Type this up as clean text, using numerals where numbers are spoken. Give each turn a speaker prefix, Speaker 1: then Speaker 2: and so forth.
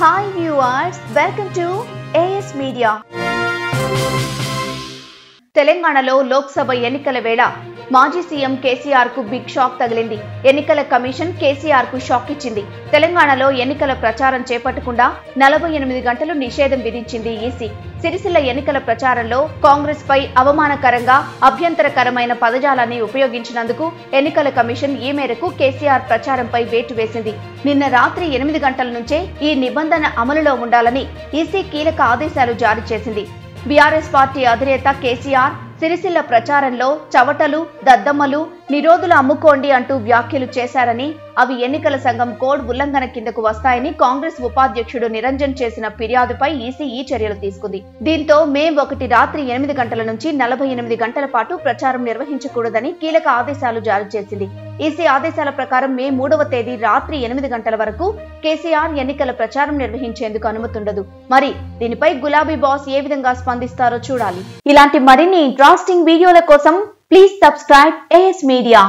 Speaker 1: Hi viewers, welcome to AS Media. తెలంగాణలో లోక్సభ ఎన్నికల వేళ మాజీ సీఎం కేసీఆర్ కు బిగ్ షాక్ తగిలింది. ఎన్నికల కమిషన్ కేసీఆర్ కు షాక్ ఇచ్చింది. తెలంగాణలో ఎన్నికల ప్రచారం చేపట్టకుండా 48 గంటలు నిషేధం విధించింది ఈసీ. సిరిసిల్ల ఎన్నికల ప్రచారంలో కాంగ్రెస్ పై అవమానకరంగా అభ్యంతరకరమైన పదజాలాన్ని ఉపయోగించినందుకు ఎన్నికల కమిషన్ ఈ మేరకు కేసీఆర్ ప్రచారంపై వేటు వేసింది. నిన్న రాత్రి 8 గంటల నుంచే ఈ నిబంధన అమలులో ఉండాలని ఈసీ కీలక ఆదేశాలు జారీ చేసింది. బీఆర్ఎస్ పార్టీ అధినేత కేసీఆర్ సిరిసిల్ల ప్రచారంలో చవటలు, దద్దమ్మలు, నిరోధులు అమ్ముకోండి అంటూ వ్యాఖ్యలు చేశారని, అవి ఎన్నికల సంఘం కోడ్ ఉల్లంఘన కిందకు వస్తాయని కాంగ్రెస్ ఉపాధ్యక్షుడు నిరంజన్ చేసిన ఫిర్యాదుపై ఈసీ ఈ చర్యలు తీసుకుంది. దీంతో మే 1 రాత్రి 8 గంటల నుంచి 48 గంటల పాటు ప్రచారం నిర్వహించకూడదని కీలక ఆదేశాలు జారీ చేసింది. ఈసీ ఆదేశాల ప్రకారం మే 3వ తేదీ రాత్రి 8 గంటల వరకు కేసీఆర్ ఎన్నికల ప్రచారం నిర్వహించేందుకు అనుమతుండదు. మరి దీనిపై గులాబీ బాస్ ఏ విధంగా స్పందిస్తారో చూడాలి. ఇలాంటి మరిన్ని ఇంట్రెస్టింగ్ వీడియోల కోసం ప్లీజ్ సబ్స్క్రైబ్ AS Media.